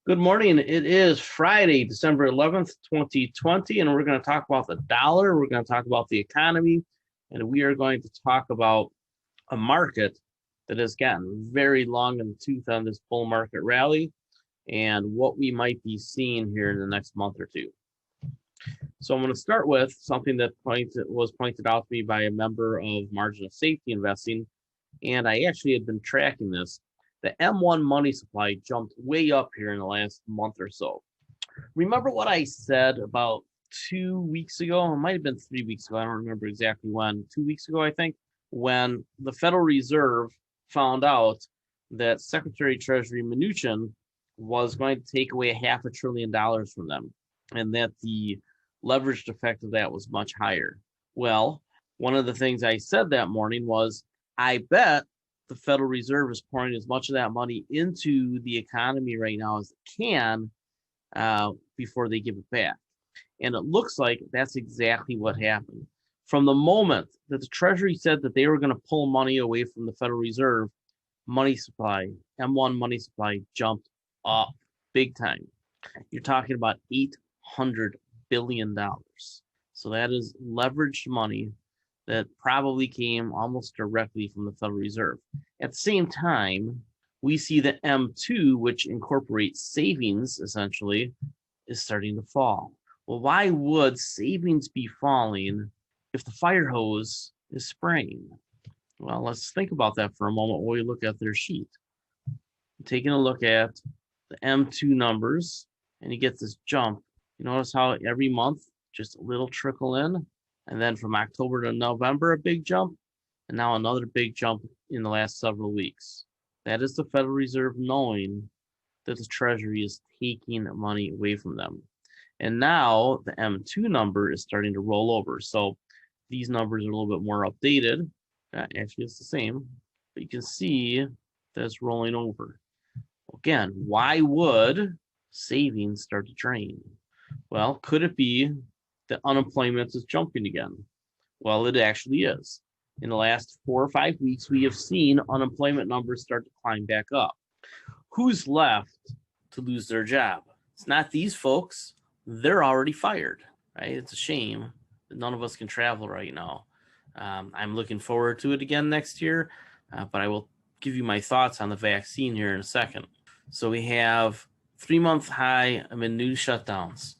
Good morning. It is Friday, December 11th, 2020, and we're going to talk about the dollar. We're going to talk about the economy, and we are going to talk about a market that has gotten very long in the tooth on this bull market rally and what we might be seeing here in the next month or two. So I'm going to start with something that was pointed out to me by a member of Margin of Safety Investing, and I actually had been tracking this. The M1 money supply jumped way up here in the last month or so. Remember what I said about 2 weeks ago? It might have been 3 weeks ago. I don't remember exactly when. 2 weeks ago, I think, when the Federal Reserve found out that Secretary of Treasury Mnuchin was going to take away $500 billion from them, and that the leveraged effect of that was much higher. Well, one of the things I said that morning was, I bet the Federal Reserve is pouring as much of that money into the economy right now as it can before they give it back. And it looks like that's exactly what happened. From the moment that the Treasury said that they were going to pull money away from the Federal Reserve, money supply, M1 money supply jumped up big time. You're talking about $800 billion. So that is leveraged money that probably came almost directly from the Federal Reserve. At the same time, we see that M2, which incorporates savings essentially, is starting to fall. Well, why would savings be falling if the fire hose is spraying? Well, let's think about that for a moment while we look at their sheet. Taking a look at the M2 numbers, and you get this jump. You notice how every month, just a little trickle in, and then from October to November, a big jump, and now another big jump in the last several weeks. That is the Federal Reserve knowing that the Treasury is taking money away from them. And now the M2 number is starting to roll over. So these numbers are a little bit more updated. Actually, it's the same, but you can see that it's rolling over. Again, why would savings start to drain? Well, could it be that unemployment is jumping again? Well, it actually is. In the last 4 or 5 weeks, we have seen unemployment numbers start to climb back up. Who's left to lose their job? It's not these folks. They're already fired, right? It's a shame that none of us can travel right now. I'm looking forward to it again next year, but I will give you my thoughts on the vaccine here in a second. So we have 3-month high amid new shutdowns.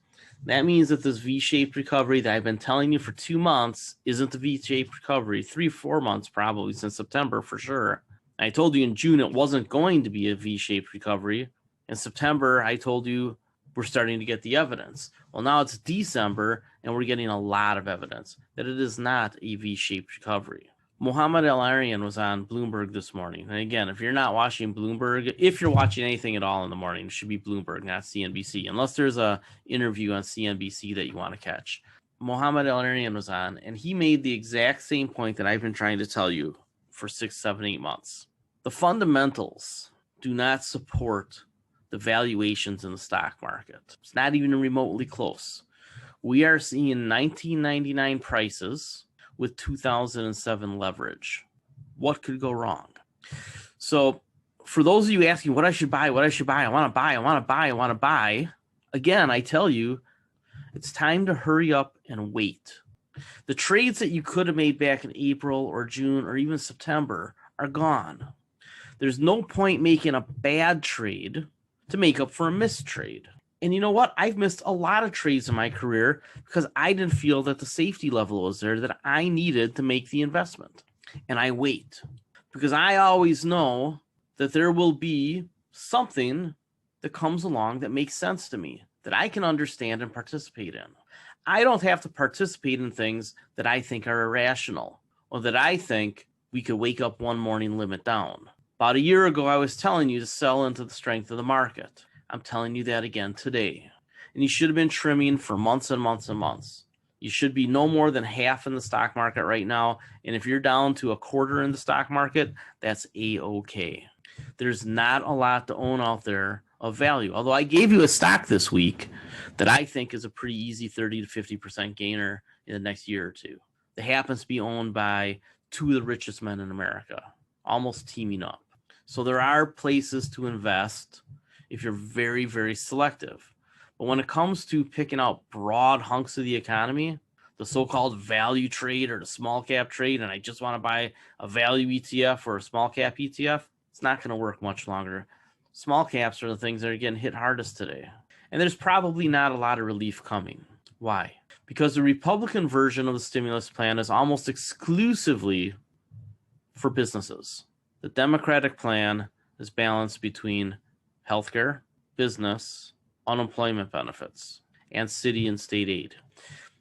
That means that this V-shaped recovery that I've been telling you for 2 months isn't the V-shaped recovery, 3-4 months probably since September for sure. I told you in June it wasn't going to be a V-shaped recovery. In September, I told you we're starting to get the evidence. Well, now it's December, and we're getting a lot of evidence that it is not a V-shaped recovery. Mohamed El-Arian was on Bloomberg this morning. And again, if you're not watching Bloomberg, if you're watching anything at all in the morning, it should be Bloomberg, not CNBC, unless there's a interview on CNBC that you want to catch. Mohamed El-Arian was on, and he made the exact same point that I've been trying to tell you for 6, 7, 8 months. The fundamentals do not support the valuations in the stock market. It's not even remotely close. We are seeing 1999 prices with 2007 leverage. What could go wrong? So for those of you asking what I should buy, I want to buy, again, I tell you, it's time to hurry up and wait. The trades that you could have made back in April or June or even September are gone. There's no point making a bad trade to make up for a missed trade. And you know what? I've missed a lot of trades in my career because I didn't feel that the safety level was there that I needed to make the investment. And I wait because I always know that there will be something that comes along that makes sense to me, that I can understand and participate in. I don't have to participate in things that I think are irrational or that I think we could wake up one morning limit down. About a year ago, I was telling you to sell into the strength of the market. I'm telling you that again today. And you should have been trimming for months and months and months. You should be no more than half in the stock market right now. And if you're down to a quarter in the stock market, that's A-okay. There's not a lot to own out there of value. Although I gave you a stock this week that I think is a pretty easy 30 to 50% gainer in the next year or two. That happens to be owned by 2 of the richest men in America, almost teaming up. So there are places to invest if you're very, very selective. But when it comes to picking out broad hunks of the economy, the so-called value trade or the small cap trade, and I just want to buy a value ETF or a small cap ETF, it's not going to work much longer. Small caps are the things that are getting hit hardest today. And there's probably not a lot of relief coming. Why? Because the Republican version of the stimulus plan is almost exclusively for businesses. The Democratic plan is balanced between healthcare, business, unemployment benefits, and city and state aid.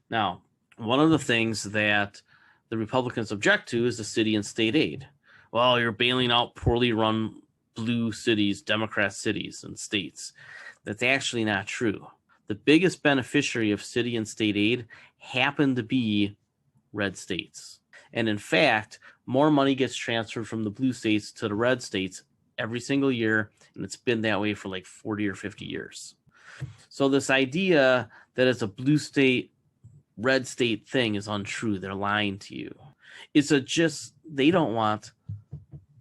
Now, one of the things that the Republicans object to is the city and state aid. Well, you're bailing out poorly run blue cities, Democrat cities and states. That's actually not true. The biggest beneficiary of city and state aid happen to be red states. And in fact, more money gets transferred from the blue states to the red states every single year, and it's been that way for like 40 or 50 years. So this idea that it's a blue state, red state thing is untrue. They're lying to you. They don't want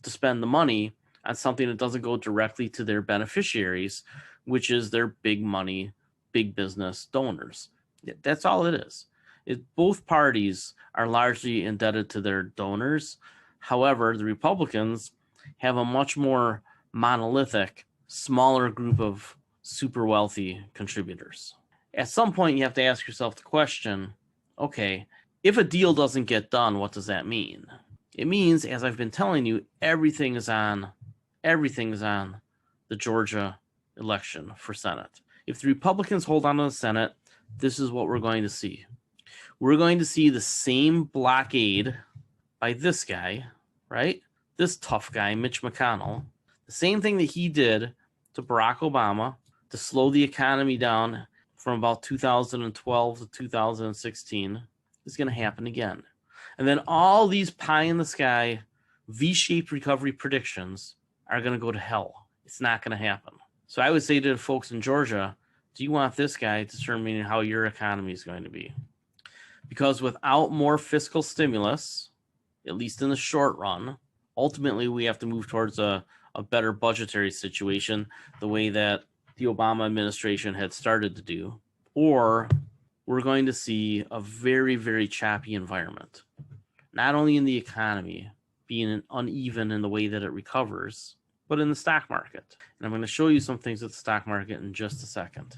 to spend the money on something that doesn't go directly to their beneficiaries, which is their big money, big business donors. That's all it is. Both parties are largely indebted to their donors. However, the Republicans have a much more monolithic, smaller group of super wealthy contributors. At some point, you have to ask yourself the question, okay, if a deal doesn't get done, what does that mean? It means, as I've been telling you, everything is on the Georgia election for Senate. If the Republicans hold on to the Senate, this is what we're going to see. We're going to see the same blockade by this guy, right? This tough guy, Mitch McConnell. The same thing that he did to Barack Obama to slow the economy down from about 2012 to 2016 is going to happen again. And then all these pie-in-the-sky V-shaped recovery predictions are going to go to hell. It's not going to happen. So I would say to the folks in Georgia, do you want this guy determining how your economy is going to be? Because without more fiscal stimulus, at least in the short run, ultimately we have to move towards a better budgetary situation, the way that the Obama administration had started to do, or we're going to see a very, very choppy environment, not only in the economy being uneven in the way that it recovers, but in the stock market. And I'm going to show you some things with the stock market in just a second.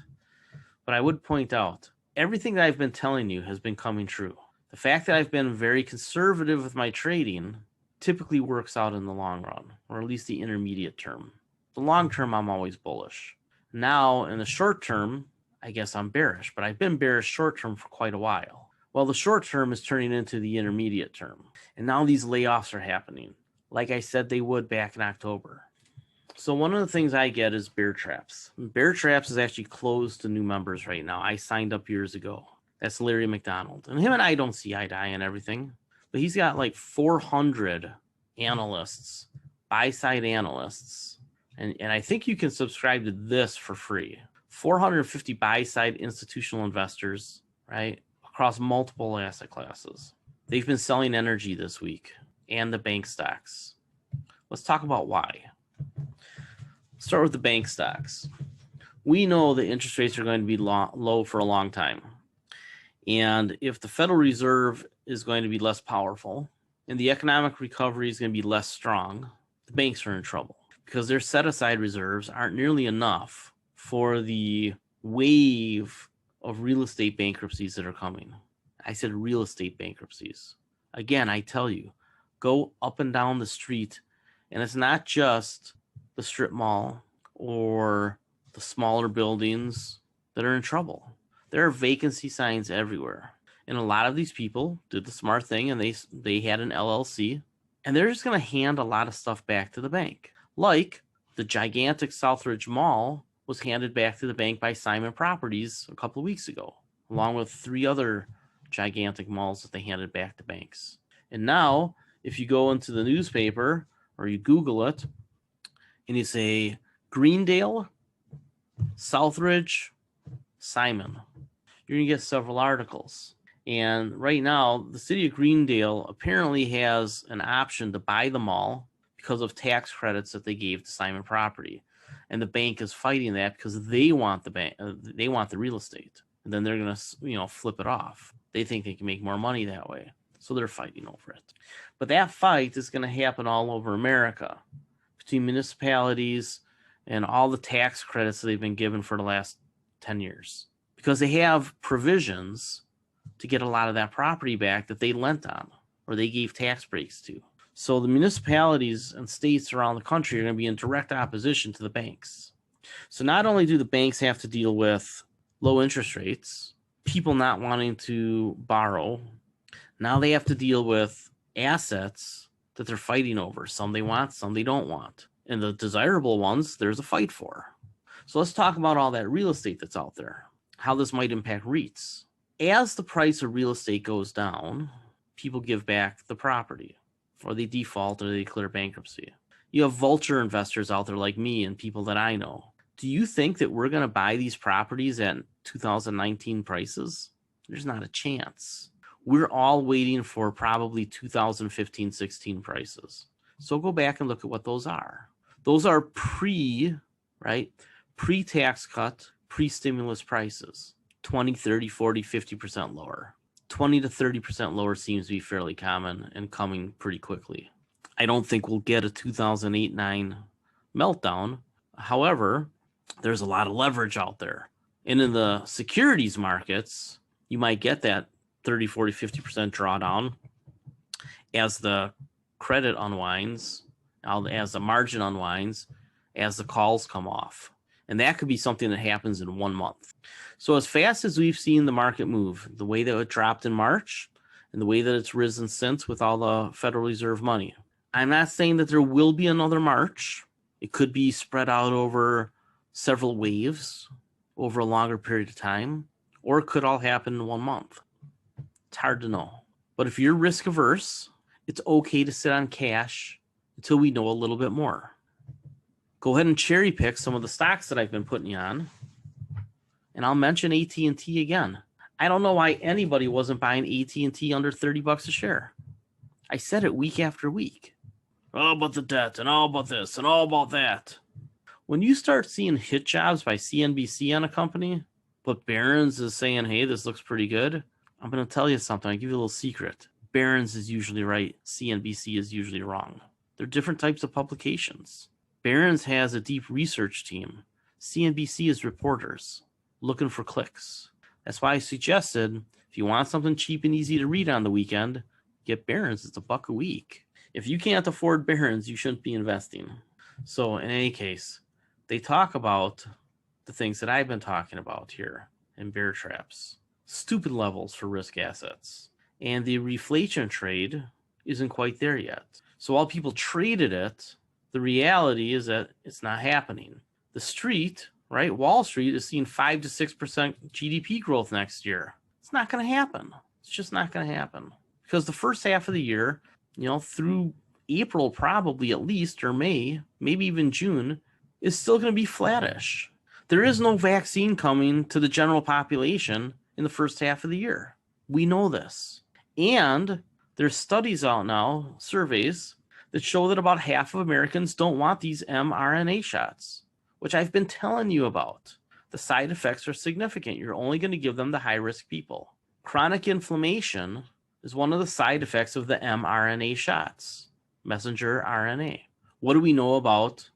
But I would point out, everything that I've been telling you has been coming true. The fact that I've been very conservative with my trading typically works out in the long run, or at least the intermediate term. The long term, I'm always bullish. Now, in the short term, I guess I'm bearish, but I've been bearish short term for quite a while. Well, the short term is turning into the intermediate term. And now these layoffs are happening, like I said they would back in October. So one of the things I get is Bear Traps. Bear Traps is actually closed to new members right now. I signed up years ago. That's Larry McDonald. And him and I don't see eye to eye and everything. But he's got like 400 analysts, buy-side analysts. And I think you can subscribe to this for free. 450 buy-side institutional investors, right, across multiple asset classes. They've been selling energy this week and the bank stocks. Let's talk about why. Start with the bank stocks. We know that interest rates are going to be low for a long time. And if the Federal Reserve is going to be less powerful and the economic recovery is going to be less strong, the banks are in trouble because their set-aside reserves aren't nearly enough for the wave of real estate bankruptcies that are coming. I said real estate bankruptcies. Again, I tell you, go up and down the street, and it's not just the strip mall or the smaller buildings that are in trouble. There are vacancy signs everywhere. And a lot of these people did the smart thing and they had an LLC and they're just going to hand a lot of stuff back to the bank. Like the gigantic Southridge Mall was handed back to the bank by Simon Properties a couple of weeks ago, along with 3 other gigantic malls that they handed back to banks. And now, if you go into the newspaper or you Google it and you say Greendale, Southridge, Simon, you're going to get several articles. And right now, the city of Greendale apparently has an option to buy the mall because of tax credits that they gave to Simon Property. And the bank is fighting that because they want they want the real estate. And then they're going to, flip it off. They think they can make more money that way. So they're fighting over it. But that fight is going to happen all over America between municipalities and all the tax credits that they've been given for the last 10 years. Because they have provisions to get a lot of that property back that they lent on or they gave tax breaks to. So the municipalities and states around the country are going to be in direct opposition to the banks. So not only do the banks have to deal with low interest rates, people not wanting to borrow, now they have to deal with assets that they're fighting over. Some they want, some they don't want. And the desirable ones, there's a fight for. So let's talk about all that real estate that's out there, how this might impact REITs. As the price of real estate goes down, people give back the property, or they default, or they declare bankruptcy. You have vulture investors out there like me and people that I know. Do you think that we're going to buy these properties at 2019 prices? There's not a chance. We're all waiting for probably 2015-16 prices. So go back and look at what those are. Those are pre-tax cut, pre-stimulus prices. 20, 30, 40, 50% lower. 20 to 30% lower seems to be fairly common and coming pretty quickly. I don't think we'll get a 2008-9 meltdown. However, there's a lot of leverage out there. And in the securities markets, you might get that 30, 40, 50% drawdown as the credit unwinds, as the margin unwinds, as the calls come off. And that could be something that happens in 1 month. So as fast as we've seen the market move, the way that it dropped in March and the way that it's risen since with all the Federal Reserve money, I'm not saying that there will be another March. It could be spread out over several waves over a longer period of time, or it could all happen in 1 month. It's hard to know. But if you're risk averse, it's okay to sit on cash until we know a little bit more. Go ahead and cherry pick some of the stocks that I've been putting you on. And I'll mention AT&T again. I don't know why anybody wasn't buying AT&T under $30 a share. I said it week after week. All about the debt and all about this and all about that. When you start seeing hit jobs by CNBC on a company, but Barron's is saying, hey, this looks pretty good, I'm going to tell you something. I'll give you a little secret. Barron's is usually right. CNBC is usually wrong. They're different types of publications. Barron's has a deep research team. CNBC is reporters looking for clicks. That's why I suggested if you want something cheap and easy to read on the weekend, get Barron's. It's $1 a week. If you can't afford Barron's, you shouldn't be investing. So in any case, they talk about the things that I've been talking about here in bear traps. Stupid levels for risk assets. And the reflation trade isn't quite there yet. So while people traded it, the reality is that it's not happening. The street, right, Wall Street is seeing 5 to 6% GDP growth next year. It's not going to happen. It's just not going to happen. Because the first half of the year, through April probably at least, or May, maybe even June, is still going to be flattish. There is no vaccine coming to the general population in the first half of the year. We know this. And there's studies out now, surveys, that show that about half of Americans don't want these mRNA shots, which I've been telling you about. The side effects are significant. You're only going to give them to high-risk people. Chronic inflammation is one of the side effects of the mRNA shots, messenger RNA. What do we know about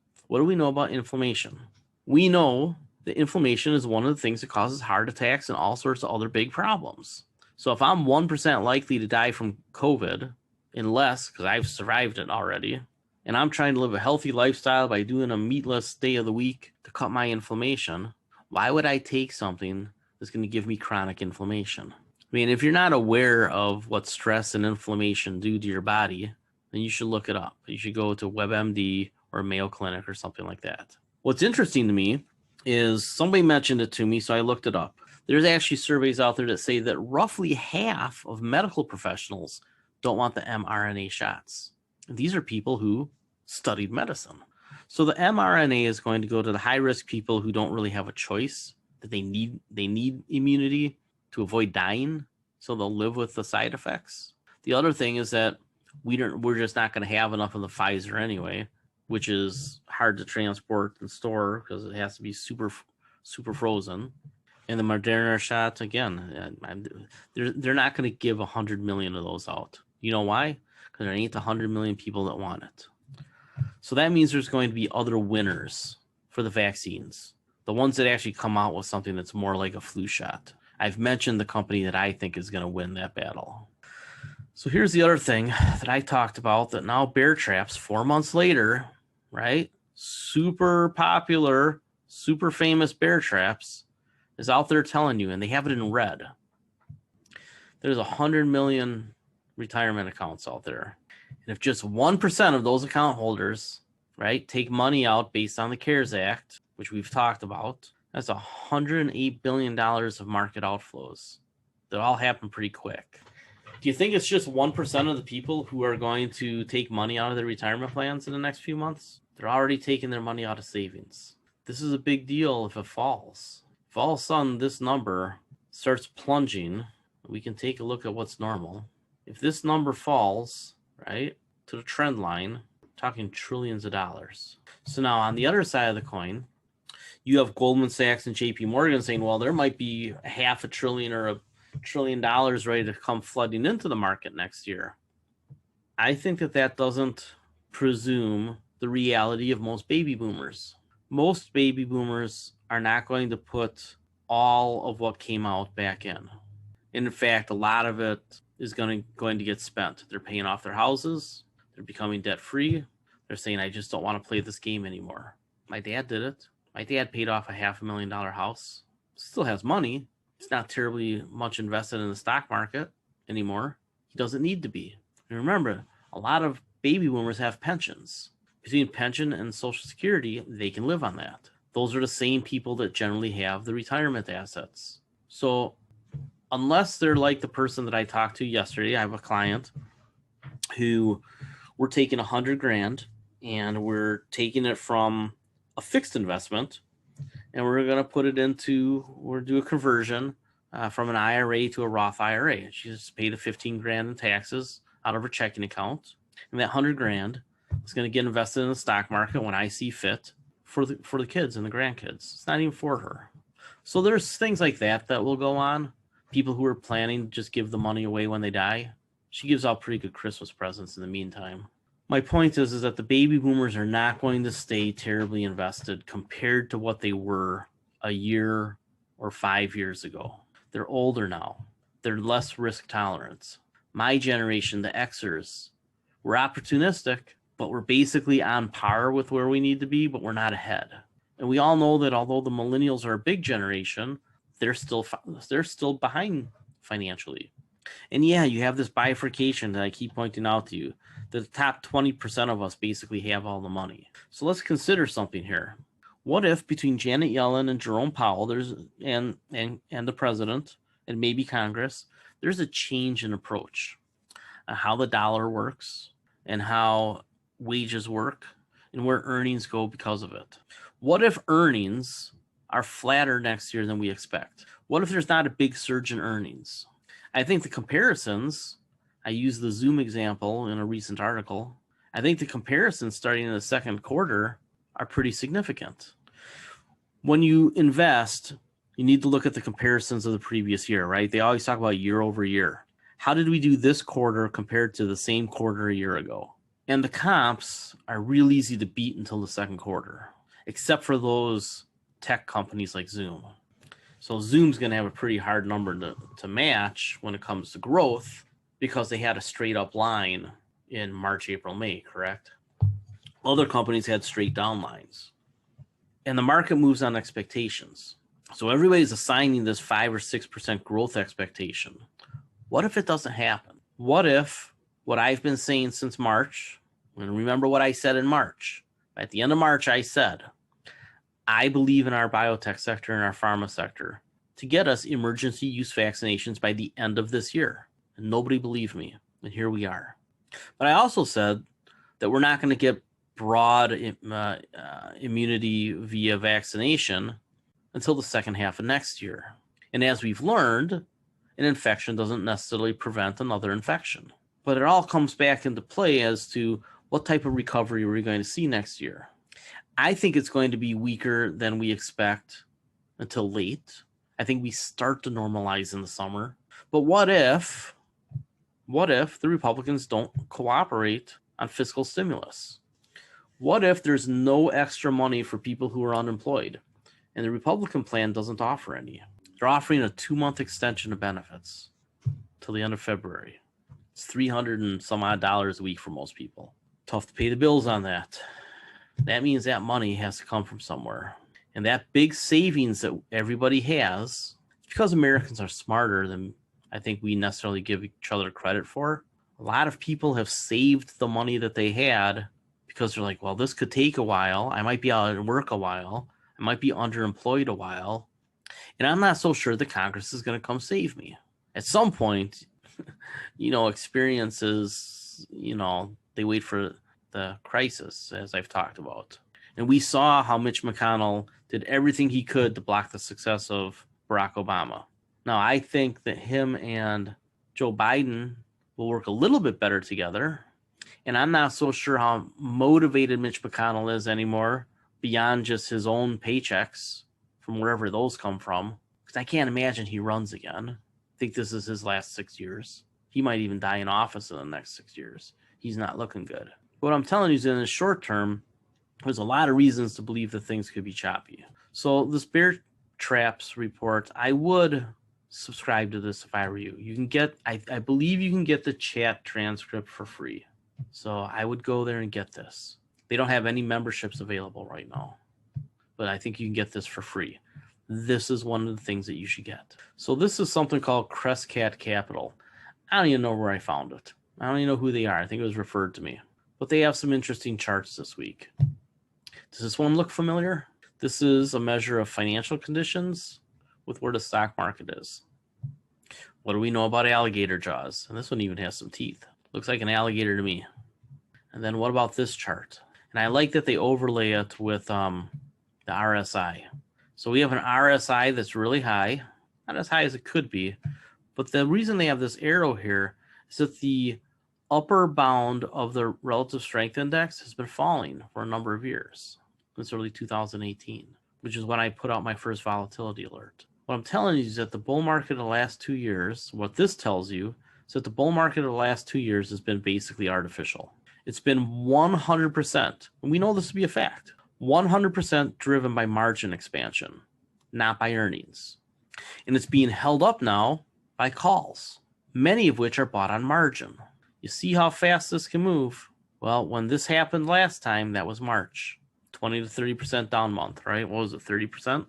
inflammation? We know that inflammation is one of the things that causes heart attacks and all sorts of other big problems. So if I'm 1% likely to die from COVID, unless, because I've survived it already, and I'm trying to live a healthy lifestyle by doing a meatless day of the week to cut my inflammation, why would I take something that's going to give me chronic inflammation? I mean, if you're not aware of what stress and inflammation do to your body, then you should look it up. You should go to WebMD or Mayo Clinic or something like that. What's interesting to me is somebody mentioned it to me, so I looked it up. There's actually surveys out there that say that roughly half of medical professionals don't want the mRNA shots. And these are people who studied medicine. So the mRNA is going to go to the high-risk people who don't really have a choice, that they need immunity to avoid dying, so they'll live with the side effects. The other thing is that we're just not going to have enough of the Pfizer anyway, which is hard to transport and store because it has to be super frozen. And the Moderna shot, again, they're not going to give 100 million of those out. You know why? Because there ain't 100 million people that want it. So that means there's going to be other winners for the vaccines, the ones that actually come out with something that's more like a flu shot. I've mentioned the company that I think is going to win that battle. So here's the other thing that I talked about, that now Bear Traps, 4 months later, right? Super popular, super famous Bear Traps is out there telling you, and they have it in red. There's 100 million retirement accounts out there. And if just 1% of those account holders, right, take money out based on the CARES Act, which we've talked about, that's $108 billion of market outflows. That all happen pretty quick. Do you think it's just 1% of the people who are going to take money out of their retirement plans in the next few months? They're already taking their money out of savings. This is a big deal if it falls. If all of a sudden this number starts plunging, we can take a look at what's normal. If this number falls, right, to the trend line, talking trillions of dollars. So now on the other side of the coin, you have Goldman Sachs and JP Morgan saying, well, there might be $500 billion or $1 trillion ready to come flooding into the market next year. I think that doesn't presume the reality of most baby boomers. Most baby boomers are not going to put all of what came out back in. In fact, a lot of it is going to get spent. They're paying off their houses. They're becoming debt-free. They're saying, I just don't want to play this game anymore. My dad did it. My dad paid off a $500,000 house. Still has money. He's not terribly much invested in the stock market anymore. He doesn't need to be. And remember, a lot of baby boomers have pensions. Between pension and Social Security, they can live on that. Those are the same people that generally have the retirement assets. So unless they're like the person that I talked to yesterday, I have a client who we're taking $100,000 and we're taking it from a fixed investment and we're going to put it into, we're going to do a conversion from an IRA to a Roth IRA. She just paid a $15,000 in taxes out of her checking account. And that $100,000 is going to get invested in the stock market when I see fit for the kids and the grandkids. It's not even for her. So there's things like that will go on. People who are planning to just give the money away when they die. She gives out pretty good Christmas presents in the meantime. My point is that the baby boomers are not going to stay terribly invested compared to what they were a year or 5 years ago. They're older now. They're less risk tolerance. My generation, the Xers, we're opportunistic, but we're basically on par with where we need to be, but we're not ahead. And we all know that although the millennials are a big generation, they're still behind financially. And yeah, you have this bifurcation that I keep pointing out to you. The top 20% of us basically have all the money. So let's consider something here. What if between Janet Yellen and Jerome Powell, and the president and maybe Congress, there's a change in approach on how the dollar works and how wages work and where earnings go because of it? What if earnings are flatter next year than we expect? What if there's not a big surge in earnings? I think the comparisons, I used the Zoom example in a recent article. I think the comparisons starting in the second quarter are pretty significant. When you invest, you need to look at the comparisons of the previous year, right? They always talk about year over year. How did we do this quarter compared to the same quarter a year ago? And the comps are real easy to beat until the second quarter, except for those tech companies like Zoom. So Zoom's going to have a pretty hard number to match when it comes to growth because they had a straight up line in March, April, May, correct? Other companies had straight down lines. And the market moves on expectations. So everybody's assigning this 5 or 6% growth expectation. What if it doesn't happen? What if what I've been saying since March, and remember what I said in March. At the end of March, I said, I believe in our biotech sector and our pharma sector to get us emergency use vaccinations by the end of this year. And nobody believed me. And here we are. But I also said that we're not going to get broad immunity via vaccination until the second half of next year. And as we've learned, an infection doesn't necessarily prevent another infection. But it all comes back into play as to what type of recovery are we going to see next year? I think it's going to be weaker than we expect until late. I think we start to normalize in the summer. But what if the Republicans don't cooperate on fiscal stimulus? What if there's no extra money for people who are unemployed and the Republican plan doesn't offer any? They're offering a 2-month extension of benefits till the end of February. It's $300 and some odd a week for most people. Tough to pay the bills on that. That means that money has to come from somewhere. And that big savings that everybody has, because Americans are smarter than I think we necessarily give each other credit for. A lot of people have saved the money that they had because they're like, well, this could take a while. I might be out of work a while. I might be underemployed a while. And I'm not so sure the Congress is going to come save me. At some point, experiences, they wait for the crisis, as I've talked about. And we saw how Mitch McConnell did everything he could to block the success of Barack Obama. Now, I think that him and Joe Biden will work a little bit better together. And I'm not so sure how motivated Mitch McConnell is anymore beyond just his own paychecks from wherever those come from. Because I can't imagine he runs again. I think this is his last 6 years. He might even die in office in the next 6 years. He's not looking good. What I'm telling you is in the short term, there's a lot of reasons to believe that things could be choppy. So this Bear Traps report, I would subscribe to this if I were you. You can get, I believe you can get the chat transcript for free. So I would go there and get this. They don't have any memberships available right now, but I think you can get this for free. This is one of the things that you should get. So this is something called Crestcat Capital. I don't even know where I found it. I don't even know who they are. I think it was referred to me. But they have some interesting charts this week. Does this one look familiar? This is a measure of financial conditions with where the stock market is. What do we know about alligator jaws? And this one even has some teeth. Looks like an alligator to me. And then what about this chart? And I like that they overlay it with the RSI. So we have an RSI that's really high, not as high as it could be. But the reason they have this arrow here is that the upper bound of the relative strength index has been falling for a number of years, since early 2018, which is when I put out my first volatility alert. What I'm telling you is that the bull market of the last 2 years, what this tells you is that the bull market of the last 2 years has been basically artificial. It's been 100%, and we know this to be a fact, 100% driven by margin expansion, not by earnings. And it's being held up now by calls, many of which are bought on margin. You see how fast this can move? Well, when this happened last time, that was March, 20 to 30% down month, right? What was it, 30%?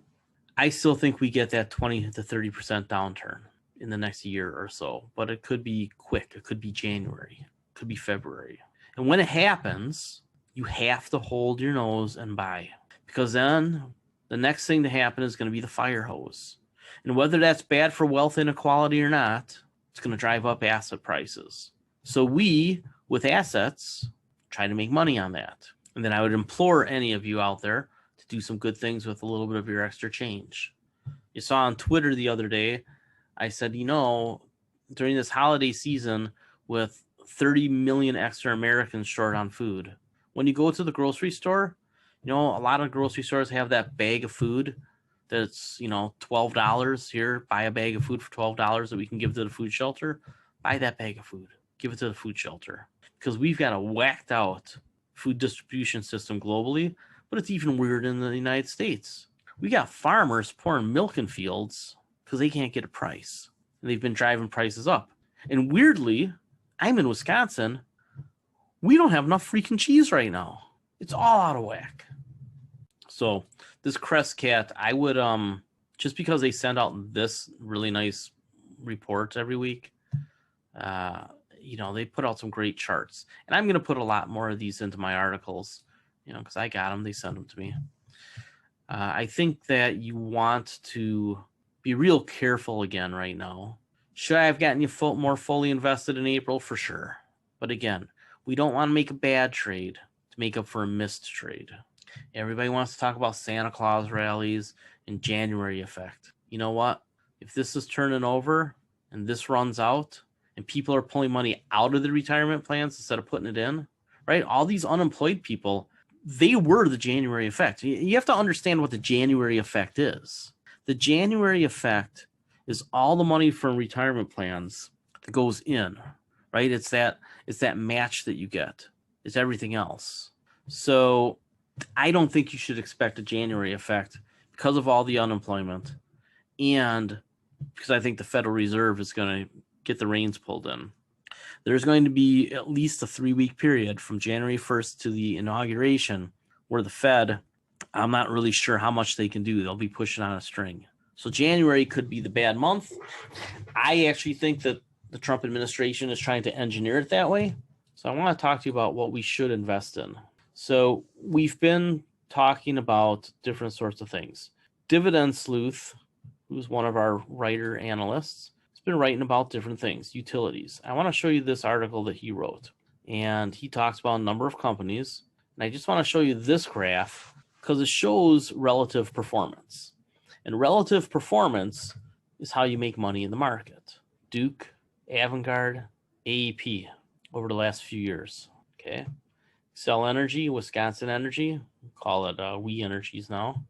I still think we get that 20 to 30% downturn in the next year or so, but it could be quick. It could be January, it could be February. And when it happens, you have to hold your nose and buy, because then the next thing to happen is going to be the fire hose. And whether that's bad for wealth inequality or not, it's going to drive up asset prices. So we, with assets, try to make money on that. And then I would implore any of you out there to do some good things with a little bit of your extra change. You saw on Twitter the other day, I said, during this holiday season with 30 million extra Americans short on food, when you go to the grocery store, a lot of grocery stores have that bag of food that's, $12 here. Buy a bag of food for $12 that we can give to the food shelter. Buy that bag of food. Give it to the food shelter. Because we've got a whacked out food distribution system globally, but it's even weird in the United States. We got farmers pouring milk in fields because they can't get a price. And they've been driving prices up. And weirdly, I'm in Wisconsin. We don't have enough freaking cheese right now. It's all out of whack. So this Crestcat, I would, just because they send out this really nice report every week, they put out some great charts. And I'm going to put a lot more of these into my articles, because I got them. They sent them to me. I think that you want to be real careful again right now. Should I have gotten you more fully invested in April? For sure. But again, we don't want to make a bad trade to make up for a missed trade. Everybody wants to talk about Santa Claus rallies and January effect. You know what? If this is turning over and this runs out and people are pulling money out of the retirement plans instead of putting it in, right? All these unemployed people, they were the January effect. You have to understand what the January effect is. The January effect is all the money from retirement plans that goes in, right? It's that match that you get. It's everything else. So I don't think you should expect a January effect because of all the unemployment and because I think the Federal Reserve is going to get the reins pulled in. There's going to be at least a 3-week period from January 1st to the inauguration where the Fed, I'm not really sure how much they can do. They'll be pushing on a string. So January could be the bad month. I actually think that the Trump administration is trying to engineer it that way. So I want to talk to you about what we should invest in. So we've been talking about different sorts of things. Dividend Sleuth, who's one of our writer analysts, has been writing about different things, utilities. I want to show you this article that he wrote. And he talks about a number of companies. And I just want to show you this graph because it shows relative performance. And relative performance is how you make money in the market. Duke, Avangard, AEP over the last few years. Okay. Xcel Energy, Wisconsin Energy, call it We Energies now.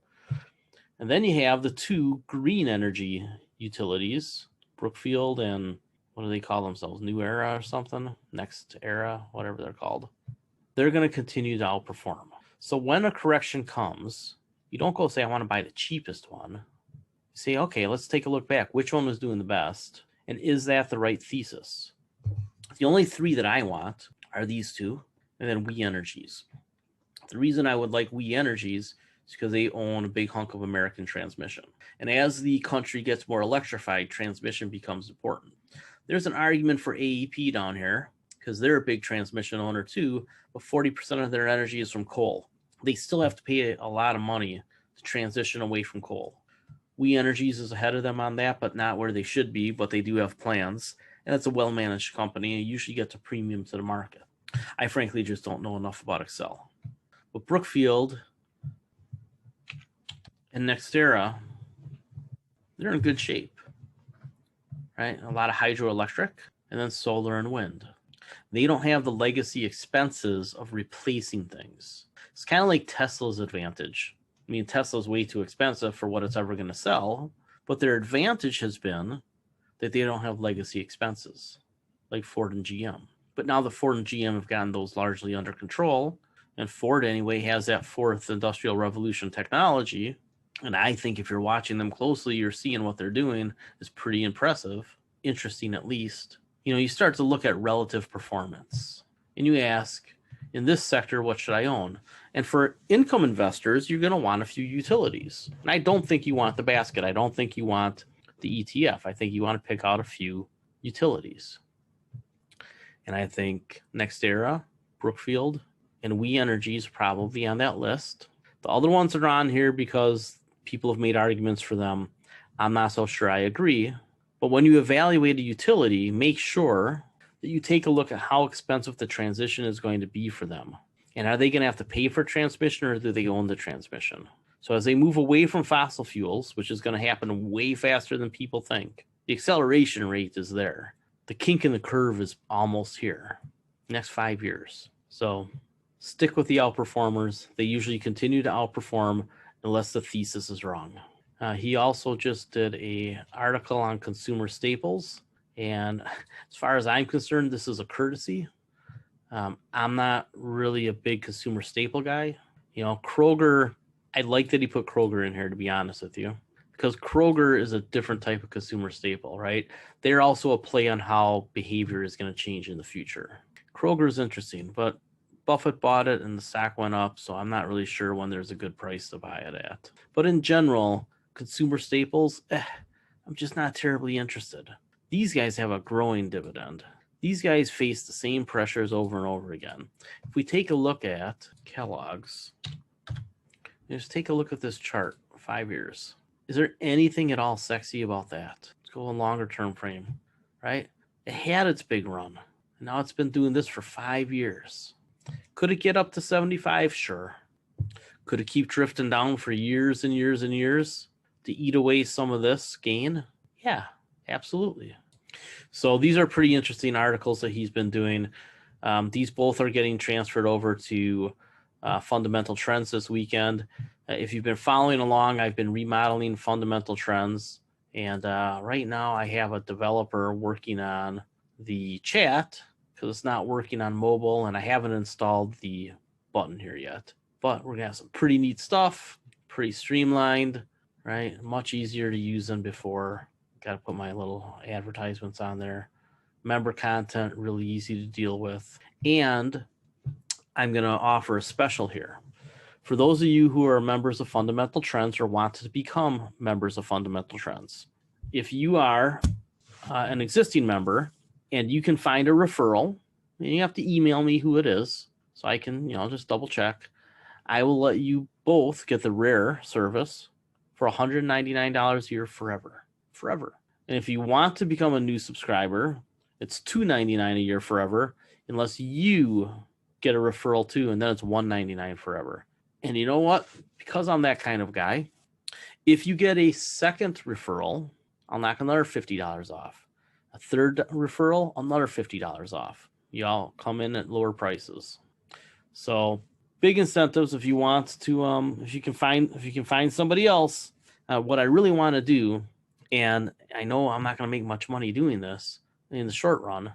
And then you have the two green energy utilities, Brookfield and what do they call themselves? New Era or something? Next Era, whatever they're called. They're going to continue to outperform. So when a correction comes, you don't go say, I want to buy the cheapest one. You say, okay, let's take a look back. Which one was doing the best? And is that the right thesis? The only three that I want are these two, and then We Energies. The reason I would like We Energies is because they own a big hunk of American transmission. And as the country gets more electrified, transmission becomes important. There's an argument for AEP down here because they're a big transmission owner too, but 40% of their energy is from coal. They still have to pay a lot of money to transition away from coal. We Energies is ahead of them on that, but not where they should be, but they do have plans. And it's a well-managed company and usually gets a premium to the market. I frankly just don't know enough about Xcel. But Brookfield and NextEra, they're in good shape, right? A lot of hydroelectric and then solar and wind. They don't have the legacy expenses of replacing things. It's kind of like Tesla's advantage. I mean, Tesla's way too expensive for what it's ever going to sell, but their advantage has been that they don't have legacy expenses like Ford and GM. But now the Ford and GM have gotten those largely under control, and Ford anyway has that fourth industrial revolution technology. And I think if you're watching them closely, you're seeing what they're doing is pretty impressive, interesting at least. You know, you start to look at relative performance and you ask, in this sector, what should I own? And for income investors, you're going to want a few utilities. And I don't think you want the basket. I don't think you want the ETF. I think you want to pick out a few utilities. And I think NextEra, Brookfield, and We Energies probably on that list. The other ones are on here because people have made arguments for them. I'm not so sure I agree. But when you evaluate a utility, make sure that you take a look at how expensive the transition is going to be for them. And are they going to have to pay for transmission or do they own the transmission? So as they move away from fossil fuels, which is going to happen way faster than people think, the acceleration rate is there. The kink in the curve is almost here. Next 5 years. So stick with the outperformers. They usually continue to outperform unless the thesis is wrong. He also just did an article on consumer staples. And as far as I'm concerned, this is a courtesy. I'm not really a big consumer staple guy. You know, Kroger, I like that he put Kroger in here, to be honest with you, because Kroger is a different type of consumer staple, right? They're also a play on how behavior is going to change in the future. Kroger is interesting, but Buffett bought it and the stock went up, so I'm not really sure when there's a good price to buy it at. But in general, consumer staples, I'm just not terribly interested. These guys have a growing dividend. These guys face the same pressures over and over again. If we take a look at Kellogg's, just take a look at this chart, 5 years. Is there anything at all sexy about that? Let's go in longer term frame, right? It had its big run. Now it's been doing this for 5 years. Could it get up to 75? Sure. Could it keep drifting down for years and years and years to eat away some of this gain? Yeah, absolutely. So these are pretty interesting articles that he's been doing. These both are getting transferred over to Fundamental Trends this weekend. If you've been following along, I've been remodeling Fundamental Trends. And right now I have a developer working on the chat because it's not working on mobile, and I haven't installed the button here yet. But we're going to have some pretty neat stuff, pretty streamlined, right? Much easier to use than before. Got to put my little advertisements on there. Member content, really easy to deal with. And I'm going to offer a special here. For those of you who are members of Fundamental Trends or want to become members of Fundamental Trends, if you are an existing member and you can find a referral, and you have to email me who it is so I can, just double check. I will let you both get the rare service for $199 a year forever. And if you want to become a new subscriber, it's $299 a year forever, unless you get a referral too, and then it's $199 forever. And you know what? Because I'm that kind of guy, if you get a second referral, I'll knock another $50 off. A third referral, another $50 off. Y'all come in at lower prices. So big incentives if you want to, if you can find somebody else. What I really want to do, and I know I'm not going to make much money doing this in the short run,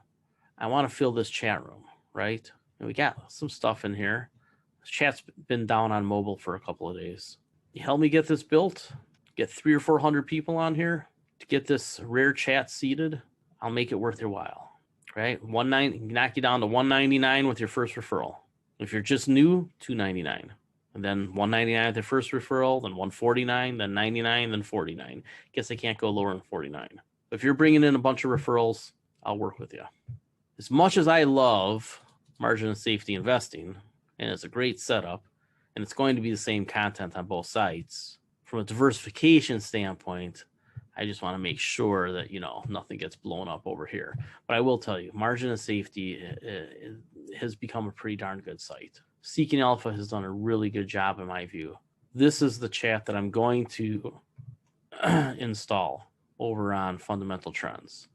I want to fill this chat room, right? And we got some stuff in here. This chat's been down on mobile for a couple of days. You help me get this built, get 300 or 400 people on here to get this rare chat seated. I'll make it worth your while, right? Knock you down to $199 with your first referral. If you're just new, $299. And then $199 with the first referral, then $149, then $99, then $49. Guess I can't go lower than $49. But if you're bringing in a bunch of referrals, I'll work with you. As much as I love margin of safety investing, and it's a great setup, and it's going to be the same content on both sites, from a diversification standpoint, I just want to make sure that, nothing gets blown up over here. But I will tell you, margin of safety has become a pretty darn good site. Seeking Alpha has done a really good job in my view. This is the chat that I'm going to install over on Fundamental Trends.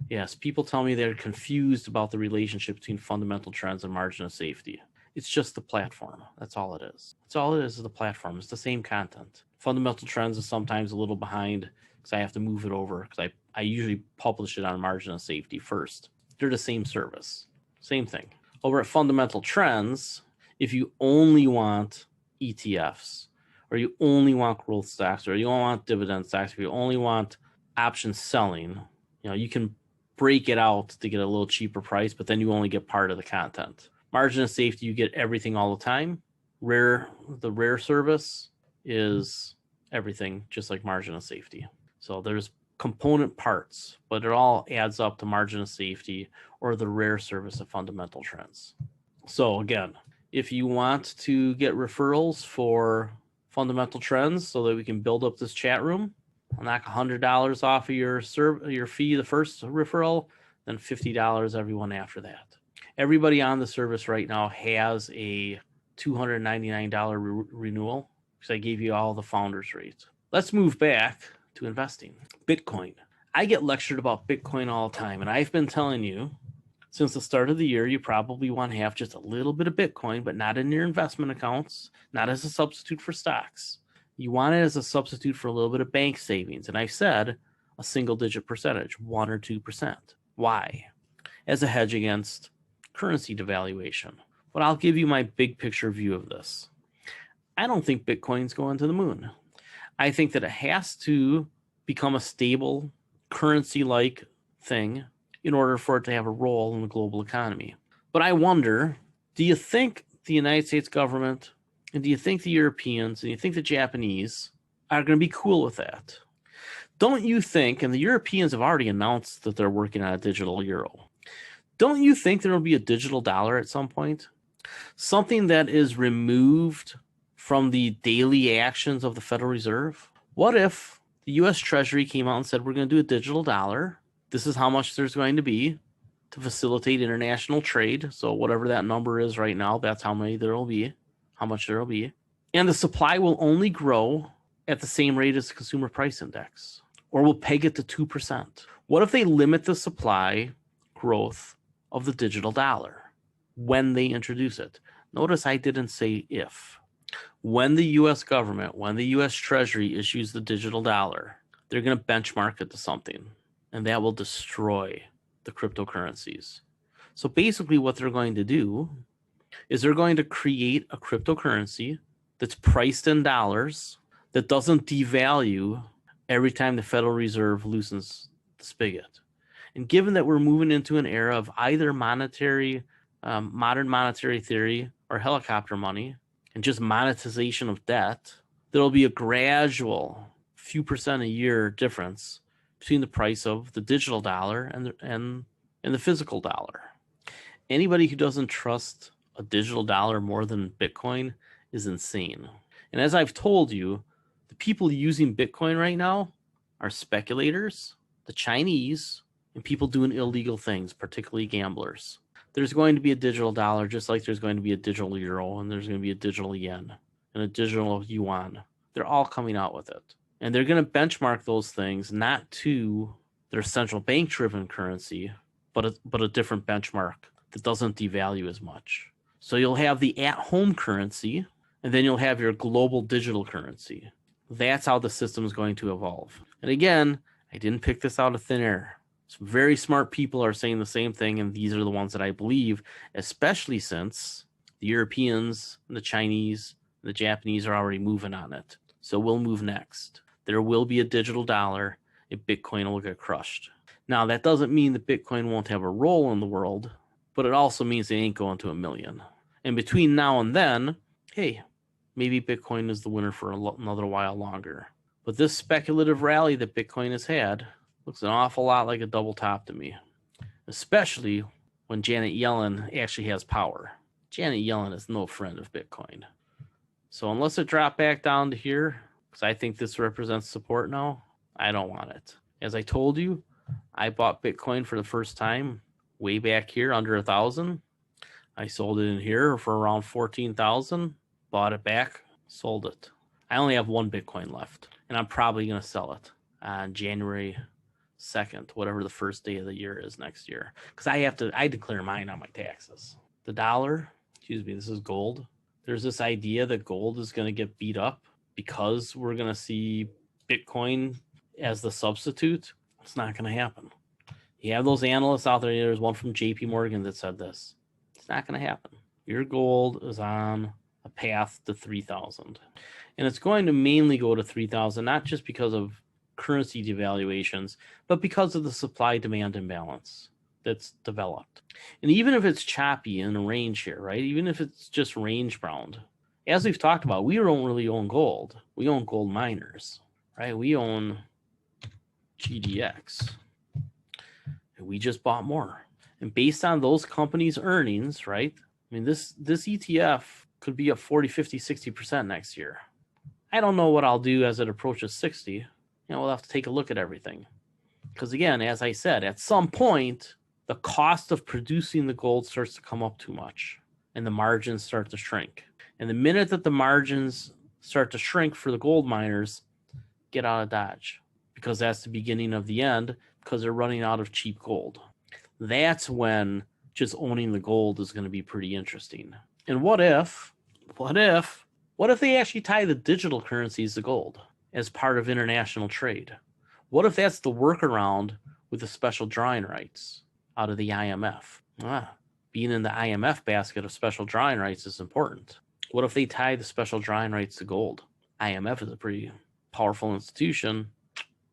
Yes, people tell me they're confused about the relationship between Fundamental Trends and margin of safety. It's just the platform. That's all it is. That's all it is the platform. It's the same content. Fundamental Trends is sometimes a little behind because I have to move it over because I usually publish it on margin of safety first. They're the same service. Same thing. Over at Fundamental Trends, if you only want ETFs, or you only want growth stocks, or you only want dividend stocks, if you only want option selling, you can break it out to get a little cheaper price, but then you only get part of the content. Margin of safety, you get everything all the time. The rare service is everything, just like margin of safety. So there's component parts, but it all adds up to margin of safety or the rare service of Fundamental Trends. So again, if you want to get referrals for Fundamental Trends so that we can build up this chat room, I'll knock $100 off of your fee, the first referral, then $50 everyone after that. Everybody on the service right now has a $299 renewal because I gave you all the founders rates. Let's move back to investing. Bitcoin. I get lectured about Bitcoin all the time, and I've been telling you since the start of the year, you probably want to have just a little bit of Bitcoin, but not in your investment accounts, not as a substitute for stocks. You want it as a substitute for a little bit of bank savings. And I've said a single-digit percentage, 1 or 2%. Why? As a hedge against currency devaluation. But I'll give you my big picture view of this. I don't think Bitcoin's going to the moon. I think that it has to become a stable currency-like thing in order for it to have a role in the global economy. But I wonder, do you think the United States government, and do you think the Europeans, and do you think the Japanese are going to be cool with that? Don't you think, and the Europeans have already announced that they're working on a digital euro, don't you think there will be a digital dollar at some point? Something that is removed from the daily actions of the Federal Reserve? What if the U.S. Treasury came out and said, we're going to do a digital dollar. This is how much there's going to be to facilitate international trade. So whatever that number is right now, that's how many there will be, how much there will be. And the supply will only grow at the same rate as the consumer price index, or we'll peg it to 2%. What if they limit the supply growth of the digital dollar? when they introduce it. Notice I didn't say if. When the U.S. government, when the U.S. Treasury issues the digital dollar, they're going to benchmark it to something, and that will destroy the cryptocurrencies. So basically what they're going to do is they're going to create a cryptocurrency that's priced in dollars that doesn't devalue every time the Federal Reserve loosens the spigot. And given that we're moving into an era of either modern monetary theory or helicopter money and just monetization of debt, there'll be a gradual few percent a year difference between the price of the digital dollar and the physical dollar. Anybody who doesn't trust a digital dollar more than Bitcoin is insane. And as I've told you, the people using Bitcoin right now are speculators, the Chinese, and people doing illegal things, particularly gamblers. There's going to be a digital dollar just like there's going to be a digital euro, and there's going to be a digital yen and a digital yuan. They're all coming out with it. And they're going to benchmark those things not to their central bank driven currency, but a different benchmark that doesn't devalue as much. So you'll have the at-home currency, and then you'll have your global digital currency. That's how the system is going to evolve. And again, I didn't pick this out of thin air. Some very smart people are saying the same thing, and these are the ones that I believe, especially since the Europeans, and the Chinese, and the Japanese are already moving on it. So we'll move next. There will be a digital dollar, and Bitcoin will get crushed. Now, that doesn't mean that Bitcoin won't have a role in the world, but it also means it ain't going to 1 million. And between now and then, hey, maybe Bitcoin is the winner for another while longer. But this speculative rally that Bitcoin has had looks an awful lot like a double top to me, especially when Janet Yellen actually has power. Janet Yellen is no friend of Bitcoin. So unless it dropped back down to here, because I think this represents support now, I don't want it. As I told you, I bought Bitcoin for the first time way back here under 1,000. I sold it in here for around 14,000, bought it back, sold it. I only have one Bitcoin left, and I'm probably going to sell it on January 2nd, whatever the first day of the year is next year, because I declare mine on my taxes. The dollar, this is gold. There's this idea that gold is going to get beat up because we're going to see Bitcoin as the substitute. It's not going to happen. You have those analysts out there. There's one from JP Morgan that said this. It's not going to happen. Your gold is on a path to 3,000. And it's going to mainly go to 3,000, not just because of currency devaluations, but because of the supply-demand imbalance that's developed. And even if it's choppy in a range here, right? Even if it's just range-bound, as we've talked about, we don't really own gold. We own gold miners, right? We own GDX. And we just bought more. And based on those companies' earnings, right? I mean, this ETF could be up 40, 50, 60% next year. I don't know what I'll do as it approaches 60. We'll have to take a look at everything. Because again, as I said, at some point, the cost of producing the gold starts to come up too much and the margins start to shrink. And the minute that the margins start to shrink for the gold miners, get out of Dodge, because that's the beginning of the end, because they're running out of cheap gold. That's when just owning the gold is going to be pretty interesting. And what if they actually tie the digital currencies to gold as part of international trade? What if that's the workaround with the special drawing rights out of the IMF? Being in the IMF basket of special drawing rights is important. What if they tie the special drawing rights to gold? IMF is a pretty powerful institution.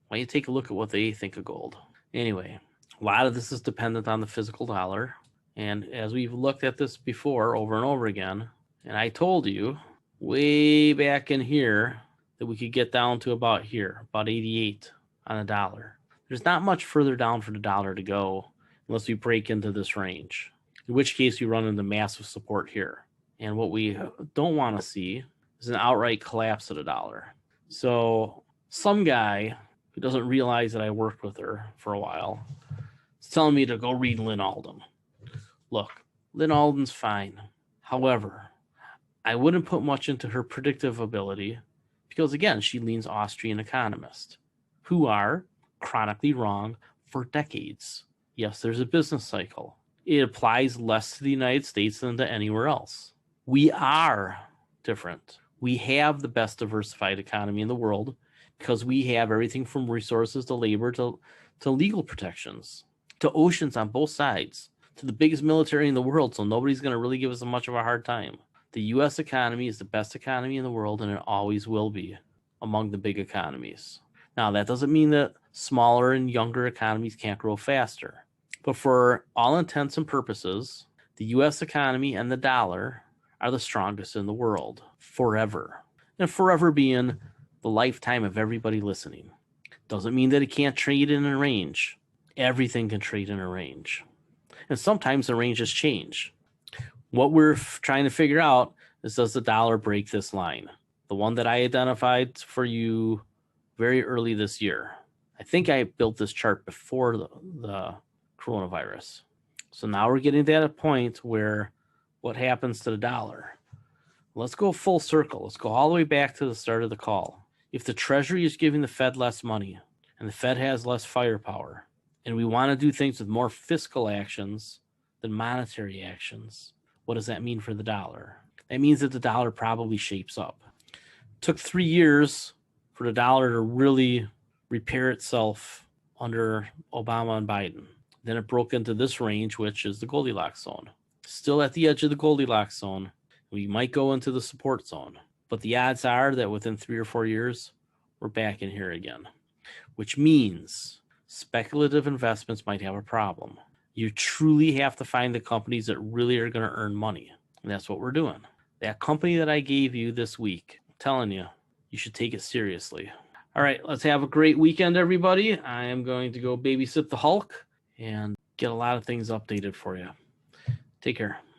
Why don't you take a look at what they think of gold? Anyway, a lot of this is dependent on the physical dollar. And as we've looked at this before over and over again, and I told you way back in here that we could get down to about here, about 88 on a dollar. There's not much further down for the dollar to go unless we break into this range, in which case we run into massive support here. And what we don't want to see is an outright collapse of the dollar. So some guy who doesn't realize that I worked with her for a while is telling me to go read Lynn Alden. Look, Lynn Alden's fine. However, I wouldn't put much into her predictive ability because, again, she leans Austrian economists who are chronically wrong for decades. Yes, there's a business cycle. it applies less to the United States than to anywhere else. We are different. We have the best diversified economy in the world because we have everything from resources to labor to legal protections, to oceans on both sides, to the biggest military in the world, so nobody's going to really give us much of a hard time. The U.S. economy is the best economy in the world, and it always will be among the big economies. Now, that doesn't mean that smaller and younger economies can't grow faster. But for all intents and purposes, the U.S. economy and the dollar are the strongest in the world forever. And forever being the lifetime of everybody listening. Doesn't mean that it can't trade in a range. Everything can trade in a range. And sometimes the ranges change. What we're trying to figure out is, does the dollar break this line? The one that I identified for you very early this year. I think I built this chart before the coronavirus. So now we're getting to that point where what happens to the dollar? Let's go full circle. Let's go all the way back to the start of the call. If the Treasury is giving the Fed less money and the Fed has less firepower, and we want to do things with more fiscal actions than monetary actions, what does that mean for the dollar? That means that the dollar probably shapes up. It took 3 years for the dollar to really repair itself under Obama and Biden. Then it broke into this range, which is the Goldilocks zone. Still at the edge of the Goldilocks zone. We might go into the support zone, but the odds are that within 3 or 4 years, we're back in here again, which means speculative investments might have a problem. You truly have to find the companies that really are going to earn money, and that's what we're doing. That company that I gave you this week, I'm telling you, you should take it seriously. All right, let's have a great weekend, everybody. I am going to go babysit the Hulk and get a lot of things updated for you. Take care.